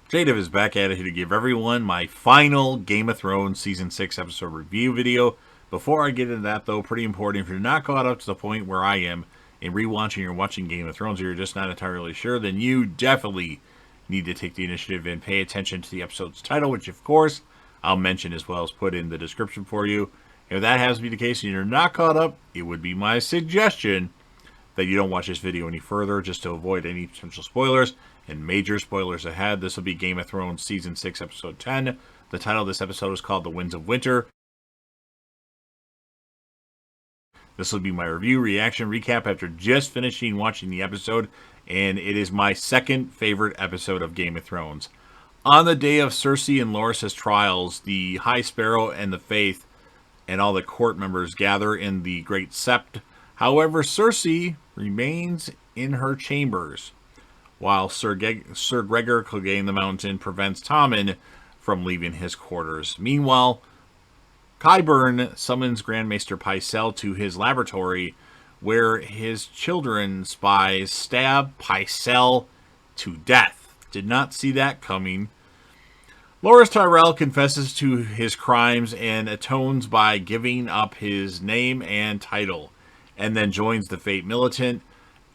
Jadav is back at it here to give everyone my final Game of Thrones Season 6 episode review video. Before I get into that, though, pretty important, if you're not caught up to the point where I am in rewatching or watching Game of Thrones, or you're just not entirely sure, then you definitely need to take the initiative and pay attention to the episode's title, which, of course, I'll mention as well as put in the description for you. If that has to be the case and you're not caught up, it would be my suggestion that you don't watch this video any further just to avoid any potential spoilers and major spoilers ahead. This will be Game of Thrones Season 6, Episode 10. The title of this episode is called The Winds of Winter. This will be my review, reaction, recap after just finishing watching the episode, and it is my second favorite episode of Game of Thrones. On the day of Cersei and Loras' trials, the High Sparrow and the Faith and all the court members gather in the Great Sept. However, Cersei remains in her chambers, while Sir Gregor Clegane the Mountain prevents Tommen from leaving his quarters. Meanwhile, Qyburn summons Grand Maester Pycelle to his laboratory, where his children spies stab Pycelle to death. Did not see that coming. Loras Tyrell confesses to his crimes and atones by giving up his name and title, and then joins the Fate Militant.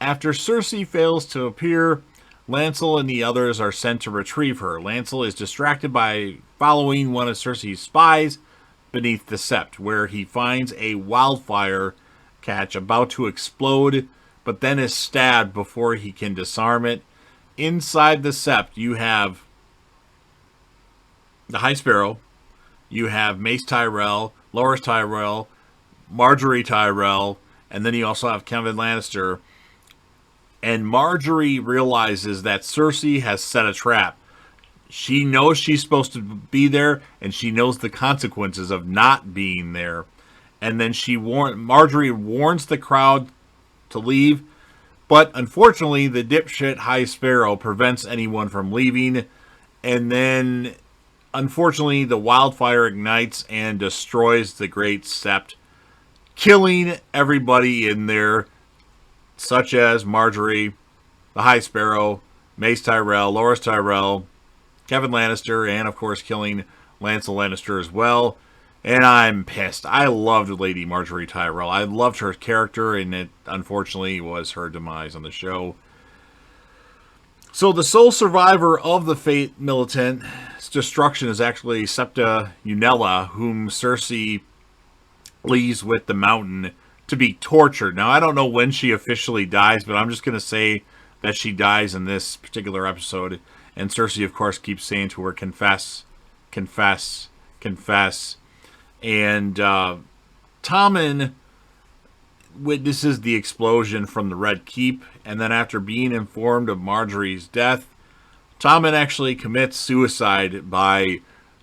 After Cersei fails to appear, Lancel and the others are sent to retrieve her. Lancel is distracted by following one of Cersei's spies beneath the Sept, where he finds a wildfire catch about to explode, but then is stabbed before he can disarm it. Inside the Sept, you have the High Sparrow, you have Mace Tyrell, Loras Tyrell, Margaery Tyrell, and then you also have Kevan Lannister. And Margaery realizes that Cersei has set a trap. She knows she's supposed to be there, and she knows the consequences of not being there. And then Margaery warns the crowd to leave, but unfortunately, the dipshit High Sparrow prevents anyone from leaving. And then, unfortunately, the wildfire ignites and destroys the Great Sept, killing everybody in there, such as Margaery, the High Sparrow, Mace Tyrell, Loras Tyrell, Kevan Lannister, and of course killing Lancel Lannister as well. And I'm pissed. I loved Lady Margaery Tyrell. I loved her character, and it unfortunately was her demise on the show. So the sole survivor of the Fate Militant's destruction is actually Septa Unella, whom Cersei leaves with the Mountain to be tortured. Now, I don't know when she officially dies, but I'm just going to say that she dies in this particular episode. And Cersei, of course, keeps saying to her, confess, confess, confess. And Tommen witnesses the explosion from the Red Keep. And then after being informed of Margaery's death, Tommen actually commits suicide by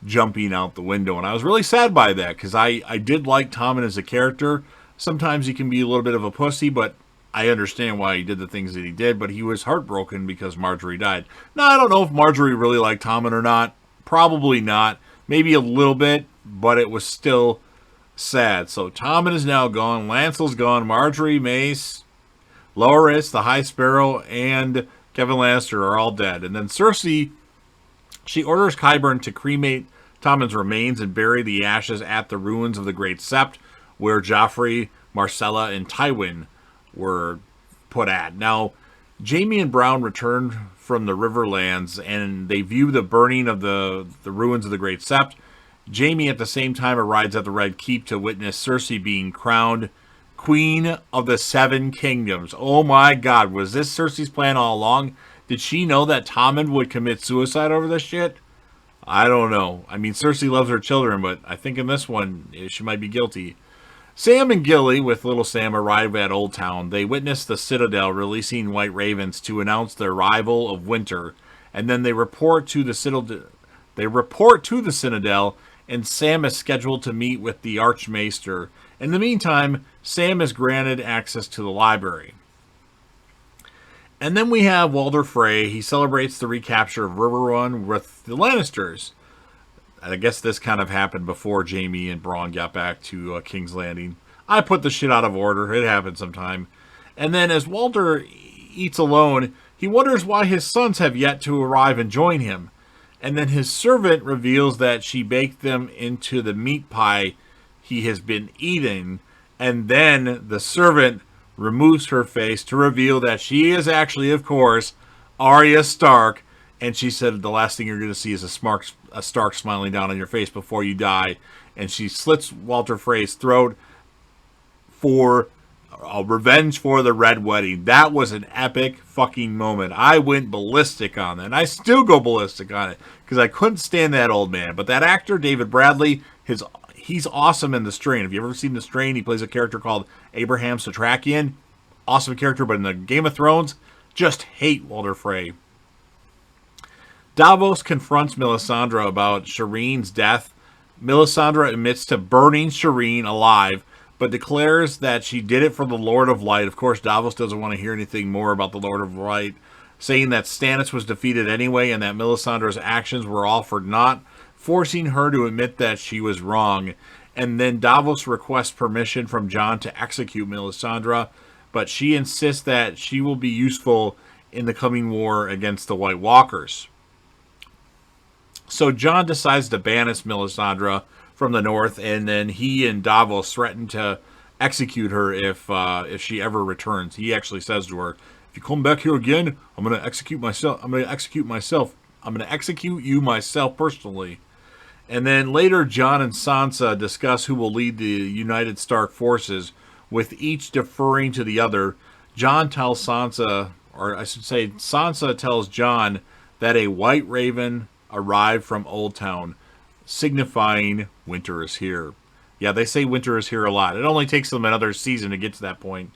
jumping out the window. And I was really sad by that, because I did like Tommen as a character. Sometimes he can be a little bit of a pussy, but I understand why he did the things that he did. But he was heartbroken because Margaery died. Now, I don't know if Margaery really liked Tommen or not. Probably not. Maybe a little bit, but it was still sad. So Tommen is now gone. Lancel's gone. Margaery, Mace, Loras, the High Sparrow, and Kevan Lannister are all dead. And then Cersei, she orders Qyburn to cremate Tommen's remains and bury the ashes at the ruins of the Great Sept, where Joffrey, Myrcella, and Tywin were put at. Now, Jaime and Bronn return from the Riverlands, and they view the burning of the ruins of the Great Sept. Jaime, at the same time, arrives at the Red Keep to witness Cersei being crowned Queen of the Seven Kingdoms. Oh my God, was this Cersei's plan all along? Did she know that Tommen would commit suicide over this shit? I don't know. I mean, Cersei loves her children, but I think in this one, she might be guilty. Sam and Gilly, with little Sam, arrive at Old Town. They witness the Citadel releasing white ravens to announce the arrival of winter, and then they report to the Citadel. And Sam is scheduled to meet with the Archmaester. In the meantime, Sam is granted access to the library. And then we have Walder Frey. He celebrates the recapture of Riverrun with the Lannisters. I guess this kind of happened before Jaime and Bronn got back to King's Landing. I put the shit out of order. It happened sometime. And then as Walder eats alone, he wonders why his sons have yet to arrive and join him. And then his servant reveals that she baked them into the meat pie he has been eating. And then the servant removes her face to reveal that she is actually, of course, Arya Stark. And she said the last thing you're going to see is a Stark smiling down on your face before you die. And she slits Walder Frey's throat for revenge for the Red Wedding. That was an epic fucking moment. I went ballistic on that. And I still go ballistic on it because I couldn't stand that old man. But that actor, David Bradley, he's awesome in The Strain. Have you ever seen The Strain? He plays a character called Abraham Satrakian. Awesome character, but in the Game of Thrones, just hate Walder Frey. Davos confronts Melisandre about Shireen's death. Melisandre admits to burning Shireen alive, but declares that she did it for the Lord of Light. Of course, Davos doesn't want to hear anything more about the Lord of Light, saying that Stannis was defeated anyway and that Melisandre's actions were all for naught, forcing her to admit that she was wrong. And then Davos requests permission from Jon to execute Melisandre, but she insists that she will be useful in the coming war against the White Walkers. So Jon decides to banish Melisandre from the north, and then he and Davos threaten to execute her if she ever returns. He actually says to her, "If you come back here again, I'm going to execute myself. I'm going to execute you myself personally." And then later, Jon and Sansa discuss who will lead the United Stark forces, with each deferring to the other. Jon tells Sansa, or I should say, Sansa tells Jon that a white raven arrived from Oldtown, signifying winter is here. Yeah, they say winter is here a lot. It only takes them another season to get to that point.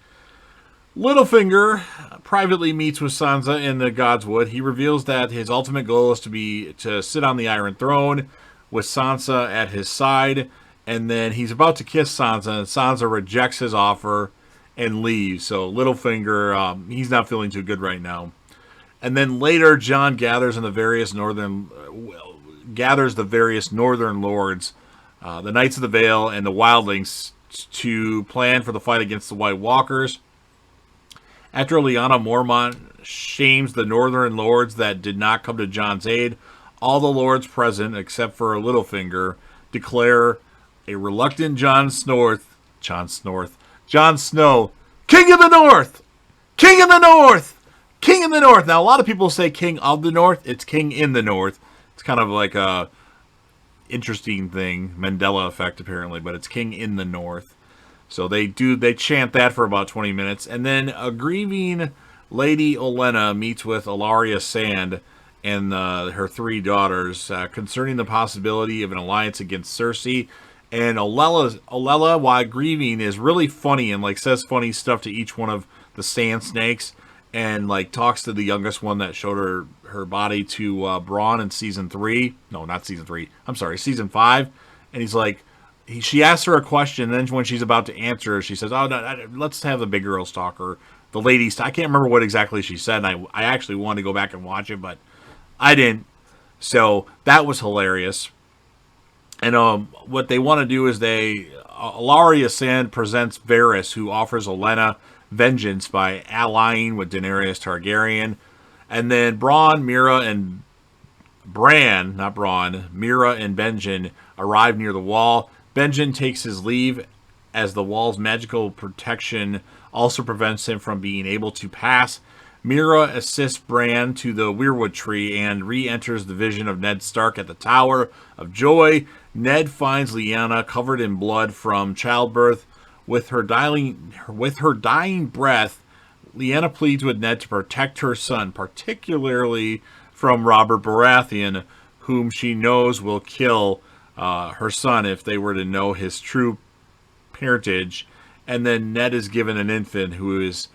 Littlefinger privately meets with Sansa in the Godswood. He reveals that his ultimate goal is to sit on the Iron Throne with Sansa at his side, and then he's about to kiss Sansa, and Sansa rejects his offer and leaves. So Littlefinger, he's not feeling too good right now. And then later, Jon gathers the various northern lords, the Knights of the Vale, and the Wildlings to plan for the fight against the White Walkers. After Lyanna Mormont shames the northern lords that did not come to Jon's aid, all the lords present, except for Littlefinger, declare a reluctant Jon Snow, King of the North! King of the North! King in the North. Now, a lot of people say King of the North. It's King in the North. It's kind of like a interesting thing. Mandela effect, apparently. But it's King in the North. So they chant that for about 20 minutes. And then a grieving Lady Olenna meets with Ellaria Sand and her three daughters concerning the possibility of an alliance against Cersei. And Olenna, while grieving, is really funny and like says funny stuff to each one of the Sand Snakes. And like talks to the youngest one that showed her body to Bronn in season 3. No, not season 3. I'm sorry, season 5. And he's like, she asks her a question, and then when she's about to answer, she says, "Oh, no, let's have the big girls talk," or the ladies. I can't remember what exactly she said. And I actually wanted to go back and watch it, but I didn't. So that was hilarious. And what they want to do is Ellaria Sand presents Varys, who offers Olenna vengeance by allying with Daenerys Targaryen. And then Mira and Benjen arrive near the wall. Benjen takes his leave as the wall's magical protection also prevents him from being able to pass. Mira assists Bran to the Weirwood tree and re-enters the vision of Ned Stark at the Tower of Joy. Ned finds Lyanna covered in blood from childbirth. With her dying breath, Lyanna pleads with Ned to protect her son, particularly from Robert Baratheon, whom she knows will kill her son if they were to know his true parentage. And then Ned is given an infant who is...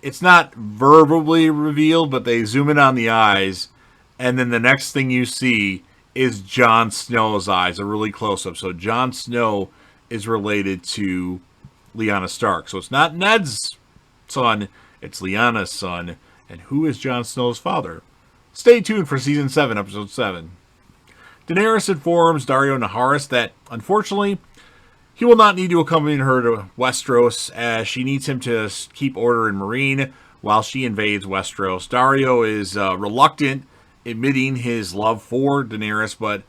It's not verbally revealed, but they zoom in on the eyes, and then the next thing you see is Jon Snow's eyes, a really close-up. So Jon Snow is related to Lyanna Stark. So it's not Ned's son, it's Lyanna's son. And who is Jon Snow's father? Stay tuned for Season 7, Episode 7. Daenerys informs Daario Naharis that, unfortunately, he will not need to accompany her to Westeros, as she needs him to keep order in Meereen while she invades Westeros. Daario is reluctant admitting his love for Daenerys, but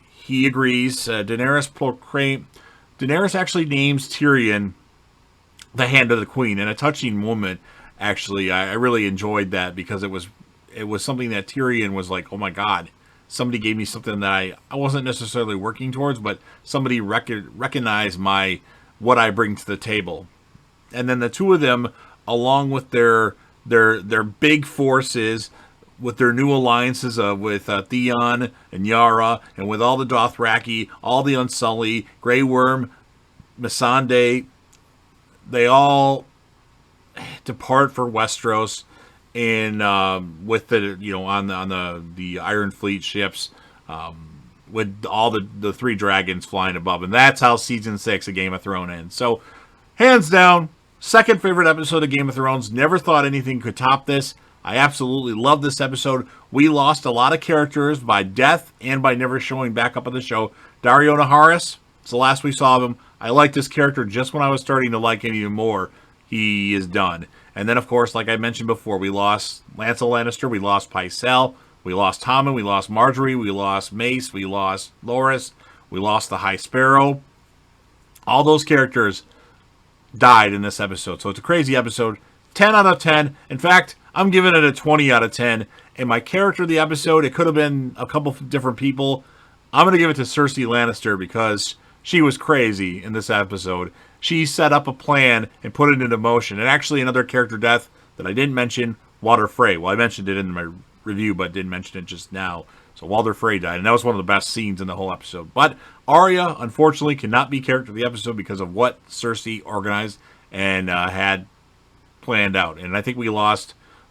he agrees. Daenerys actually names Tyrion the Hand of the Queen, and a touching moment. Actually, I really enjoyed that because it was something that Tyrion was like, oh my god, somebody gave me something that I wasn't necessarily working towards, but somebody recognized what I bring to the table. And then the two of them, along with their big forces, with their new alliances with Theon and Yara, and with all the Dothraki, all the Unsullied, Grey Worm, Missandei, they all depart for Westeros, and with the on the Iron Fleet ships, with all the three dragons flying above, and that's how season 6 of Game of Thrones ends. So, hands down, second favorite episode of Game of Thrones. Never thought anything could top this. I absolutely love this episode. We lost a lot of characters by death and by never showing back up on the show. Daario Naharis, it's the last we saw of him. I liked this character just when I was starting to like him even more. He is done. And then, of course, like I mentioned before, we lost Lancel Lannister, we lost Pycelle, we lost Tommen, we lost Margaery, we lost Mace, we lost Loras, we lost the High Sparrow. All those characters died in this episode. So it's a crazy episode. 10 out of 10. In fact, I'm giving it a 20 out of 10. And my character of the episode, it could have been a couple different people. I'm going to give it to Cersei Lannister because she was crazy in this episode. She set up a plan and put it into motion. And actually, another character death that I didn't mention, Walder Frey. Well, I mentioned it in my review, but didn't mention it just now. So Walder Frey died, and that was one of the best scenes in the whole episode. But Arya, unfortunately, cannot be character of the episode because of what Cersei organized and had planned out. And I think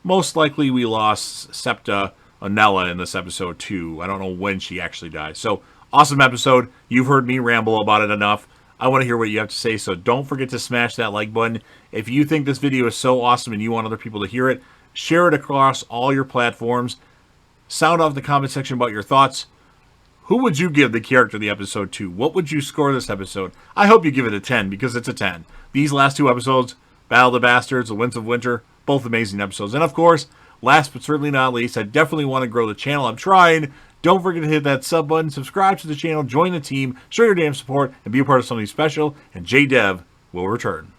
most likely we lost Septa Onella in this episode too. I don't know when she actually died. So, awesome episode. You've heard me ramble about it enough. I want to hear what you have to say, so don't forget to smash that like button. If you think this video is so awesome and you want other people to hear it, share it across all your platforms. Sound off in the comment section about your thoughts. Who would you give the character of the episode to? What would you score this episode? I hope you give it a 10 because it's a 10. These last two episodes, Battle of the Bastards, The Winds of Winter, both amazing episodes. And of course, last but certainly not least, I definitely want to grow the channel. I'm trying. Don't forget to hit that sub button, subscribe to the channel, join the team, show your damn support, and be a part of something special. And JDev will return.